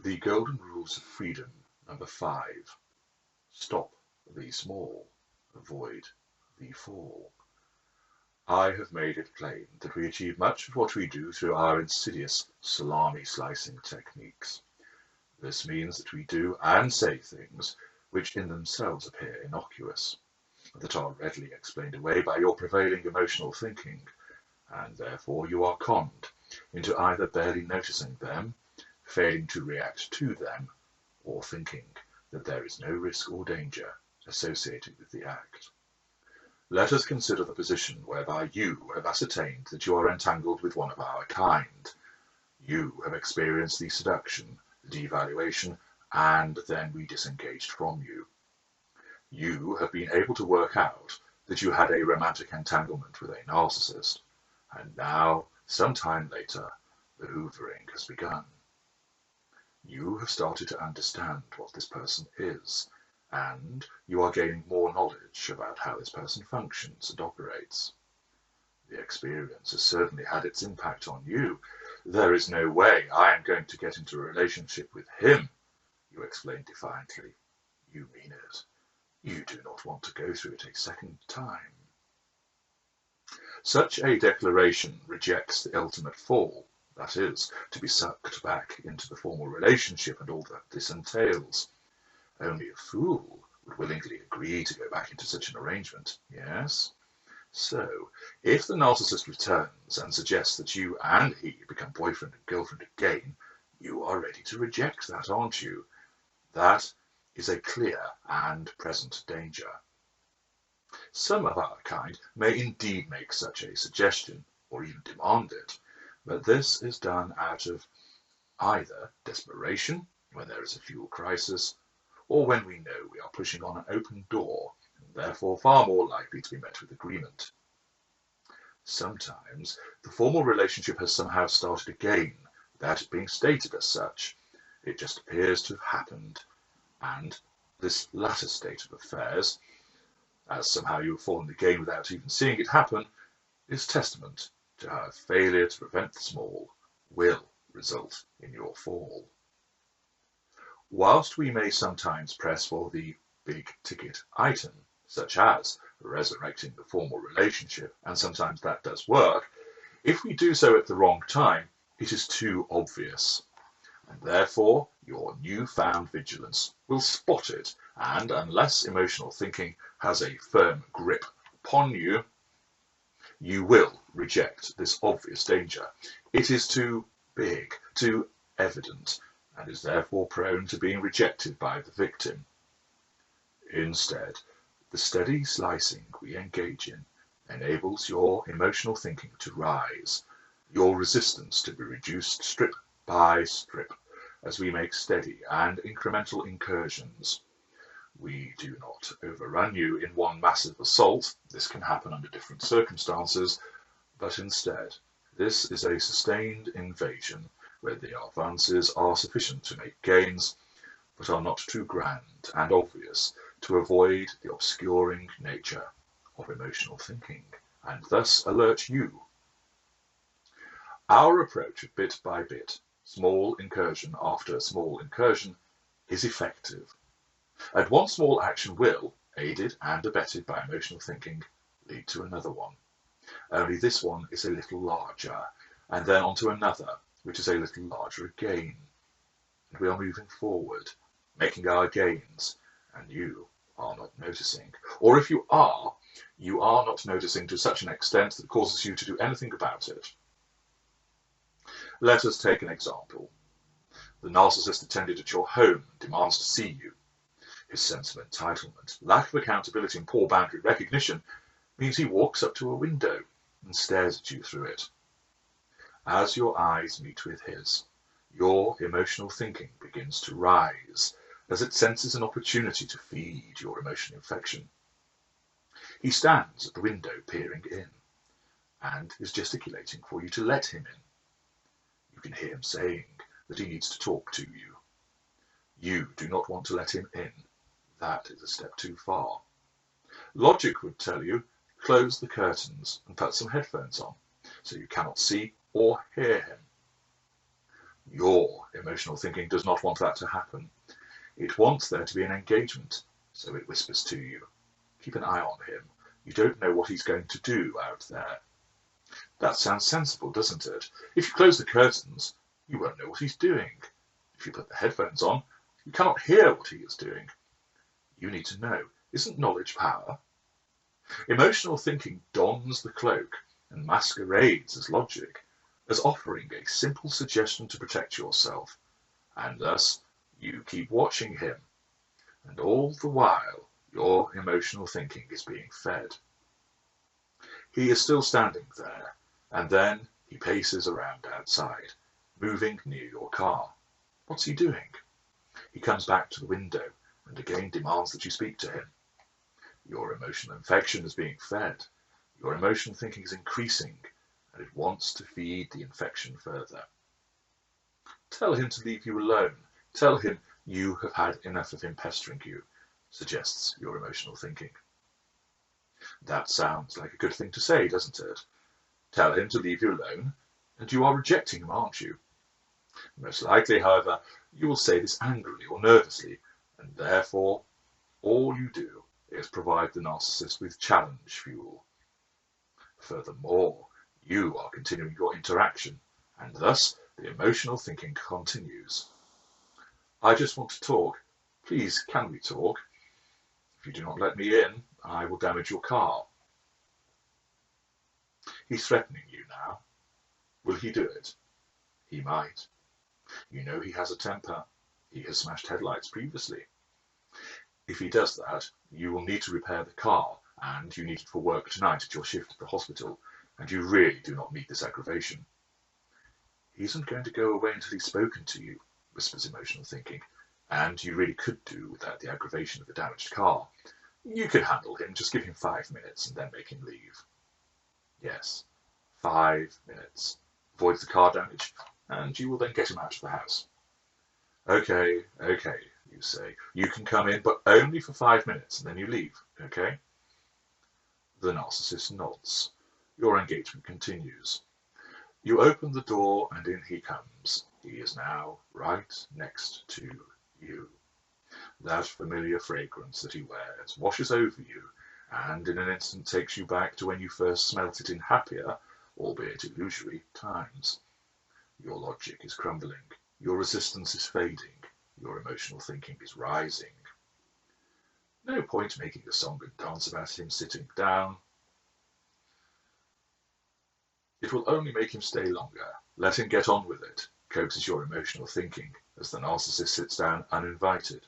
The Golden Rules of Freedom, number 5. Stop the small, avoid the fall. I have made it plain that we achieve much of what we do through our insidious salami slicing techniques. This means that we do and say things which in themselves appear innocuous, that are readily explained away by your prevailing emotional thinking, and therefore you are conned into either barely noticing them, failing to react to them, or thinking that there is no risk or danger associated with the act. Let us consider the position whereby you have ascertained that you are entangled with one of our kind. You have experienced the seduction, the devaluation, and then we disengaged from you. You have been able to work out that you had a romantic entanglement with a narcissist, and now, some time later, the hoovering has begun. You have started to understand what this person is, and you are gaining more knowledge about how this person functions and operates. The experience has certainly had its impact on you. There is no way I am going to get into a relationship with him, you explain defiantly. You mean it. You do not want to go through it a second time. Such a declaration rejects the ultimate fall, that is, to be sucked back into the formal relationship and all that this entails. Only a fool would willingly agree to go back into such an arrangement, yes? So, if the narcissist returns and suggests that you and he become boyfriend and girlfriend again, you are ready to reject that, aren't you? That is a clear and present danger. Some of our kind may indeed make such a suggestion, or even demand it, but this is done out of either desperation, when there is a fuel crisis, or when we know we are pushing on an open door, and therefore far more likely to be met with agreement. Sometimes the formal relationship has somehow started again, without it being stated as such. It just appears to have happened, and this latter state of affairs, as somehow you have fallen again without even seeing it happen, is testament to how a failure to prevent the small will result in your fall. Whilst we may sometimes press for the big-ticket item, such as resurrecting the formal relationship, and sometimes that does work, if we do so at the wrong time, it is too obvious, and therefore your newfound vigilance will spot it, and unless emotional thinking has a firm grip upon you, you will reject this obvious danger. It is too big, too evident, and is therefore prone to being rejected by the victim. Instead, the steady slicing we engage in enables your emotional thinking to rise, your resistance to be reduced strip by strip, as we make steady and incremental incursions. We do not overrun you in one massive assault. This can happen under different circumstances, but instead, this is a sustained invasion where the advances are sufficient to make gains, but are not too grand and obvious to avoid the obscuring nature of emotional thinking, and thus alert you. Our approach of bit by bit, small incursion after small incursion, is effective, and one small action will, aided and abetted by emotional thinking, lead to another one. Only this one is a little larger, and then on to another, which is a little larger again. And we are moving forward, making our gains, and you are not noticing. Or if you are not noticing to such an extent that causes you to do anything about it. Let us take an example. The narcissist attended at your home and demands to see you. His sense of entitlement, lack of accountability, and poor boundary recognition means he walks up to a window and stares at you through it. As your eyes meet with his, your emotional thinking begins to rise as it senses an opportunity to feed your emotional infection. He stands at the window peering in and is gesticulating for you to let him in. You can hear him saying that he needs to talk to you. You do not want to let him in. That is a step too far. Logic would tell you, close the curtains and put some headphones on, so you cannot see or hear him. Your emotional thinking does not want that to happen. It wants there to be an engagement, so it whispers to you. Keep an eye on him. You don't know what he's going to do out there. That sounds sensible, doesn't it? If you close the curtains, you won't know what he's doing. If you put the headphones on, you cannot hear what he is doing. You need to know. Isn't knowledge power? Emotional thinking dons the cloak and masquerades as logic, as offering a simple suggestion to protect yourself, and thus you keep watching him, and all the while your emotional thinking is being fed. He is still standing there, and then he paces around outside, moving near your car. What's he doing? He comes back to the window and again demands that you speak to him. Your emotional infection is being fed. Your emotional thinking is increasing, and it wants to feed the infection further. Tell him to leave you alone. Tell him you have had enough of him pestering you, suggests your emotional thinking. That sounds like a good thing to say, doesn't it? Tell him to leave you alone, and you are rejecting him, aren't you? Most likely, however, you will say this angrily or nervously, and therefore all you do is provide the narcissist with challenge fuel. Furthermore, you are continuing your interaction, and thus the emotional thinking continues. I just want to talk. Please, can we talk? If you do not let me in, I will damage your car. He's threatening you now. Will he do it? He might. You know he has a temper. He has smashed headlights previously. If he does that, you will need to repair the car, and you need it for work tonight at your shift at the hospital, and you really do not need this aggravation. He isn't going to go away until he's spoken to you, whispers emotional thinking, and you really could do without the aggravation of the damaged car. You could handle him, just give him 5 minutes and then make him leave. Yes, 5 minutes. Avoid the car damage, and you will then get him out of the house. Okay, you say. You can come in, but only for 5 minutes, and then you leave, okay? The narcissist nods. Your engagement continues. You open the door, and in he comes. He is now right next to you. That familiar fragrance that he wears washes over you, and in an instant takes you back to when you first smelt it in happier, albeit illusory, times. Your logic is crumbling. Your resistance is fading. Your emotional thinking is rising. No point making a song and dance about him sitting down. It will only make him stay longer. Let him get on with it, coaxes your emotional thinking as the narcissist sits down uninvited.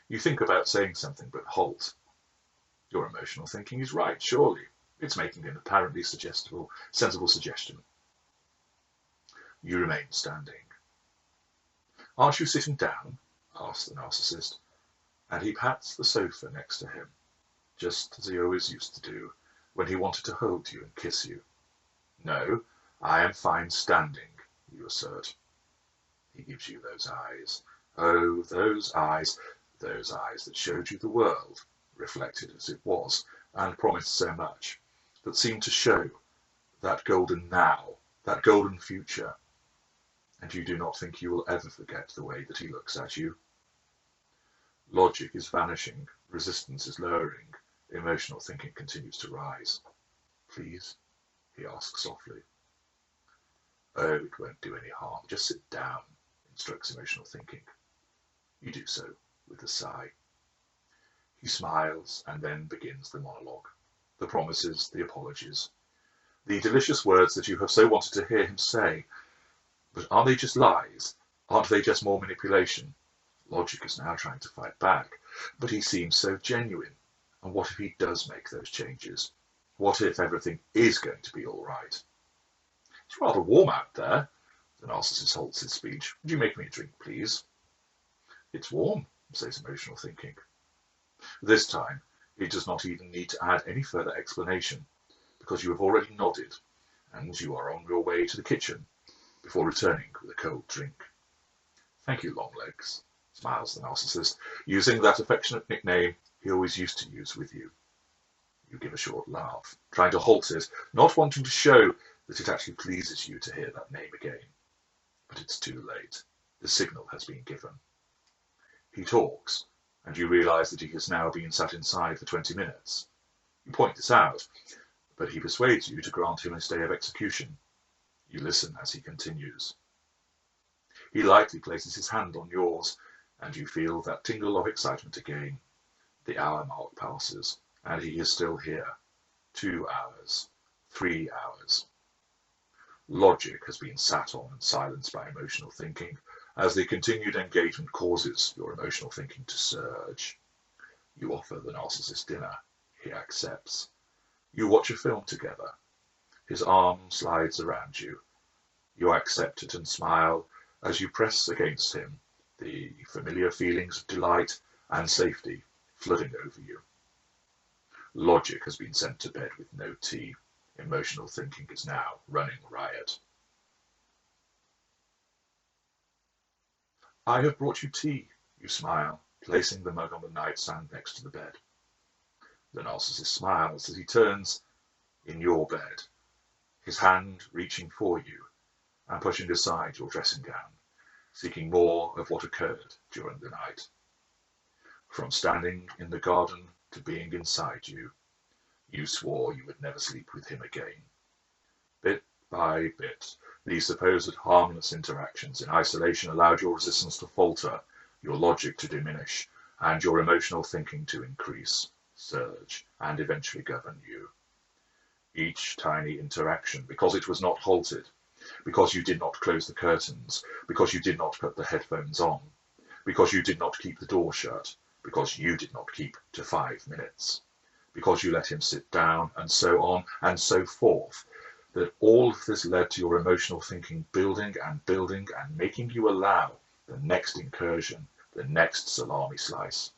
You think about saying something, but halt. Your emotional thinking is right, surely. It's making an apparently sensible suggestion. You remain standing. Aren't you sitting down? Asks the narcissist, and he pats the sofa next to him, just as he always used to do when he wanted to hold you and kiss you. No, I am fine standing, you assert. He gives you those eyes. Oh, those eyes that showed you the world, reflected as it was, and promised so much, that seemed to show that golden now, that golden future. And you do not think you will ever forget the way that he looks at you. Logic is vanishing, resistance is lowering, emotional thinking continues to rise. Please, he asks softly. Oh, it won't do any harm, just sit down, instructs emotional thinking. You do so, with a sigh. He smiles and then begins the monologue, the promises, the apologies, the delicious words that you have so wanted to hear him say. But are they just lies? Aren't they just more manipulation? Logic is now trying to fight back, but he seems so genuine. And what if he does make those changes? What if everything is going to be all right? It's rather warm out there. The narcissist halts his speech. Would you make me a drink, please? It's warm, says emotional thinking. This time, it does not even need to add any further explanation, because you have already nodded, and you are on your way to the kitchen, before returning with a cold drink. Thank you, Longlegs, smiles the narcissist, using that affectionate nickname he always used to use with you. You give a short laugh, trying to halt it, not wanting to show that it actually pleases you to hear that name again. But it's too late. The signal has been given. He talks, and you realise that he has now been sat inside for 20 minutes. You point this out, but he persuades you to grant him a stay of execution. You listen as he continues. He lightly places his hand on yours, and you feel that tingle of excitement again. The hour mark passes, and he is still here. 2 hours, 3 hours. Logic has been sat on and silenced by emotional thinking, as the continued engagement causes your emotional thinking to surge. You offer the narcissist dinner. He accepts. You watch a film together. His arm slides around you. You accept it and smile as you press against him, the familiar feelings of delight and safety flooding over you. Logic has been sent to bed with no tea. Emotional thinking is now running riot. I have brought you tea, you smile, placing the mug on the nightstand next to the bed. The narcissist smiles as he turns in your bed, his hand reaching for you and pushing aside your dressing gown, seeking more of what occurred during the night. From standing in the garden to being inside you, you swore you would never sleep with him again. Bit by bit, these supposed harmless interactions in isolation allowed your resistance to falter, your logic to diminish, and your emotional thinking to increase, surge, and eventually govern you. Each tiny interaction, because it was not halted, because you did not close the curtains, because you did not put the headphones on, because you did not keep the door shut, because you did not keep to 5 minutes, because you let him sit down, and so on and so forth, that all of this led to your emotional thinking building and making you allow the next incursion, the next salami slice.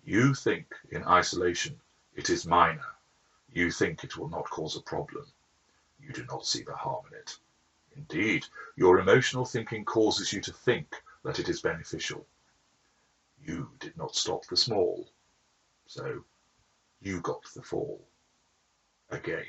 You think in isolation it is minor. You think it will not cause a problem. You do not see the harm in it. Indeed, your emotional thinking causes you to think that it is beneficial. You did not stop the small, so you got the fall again.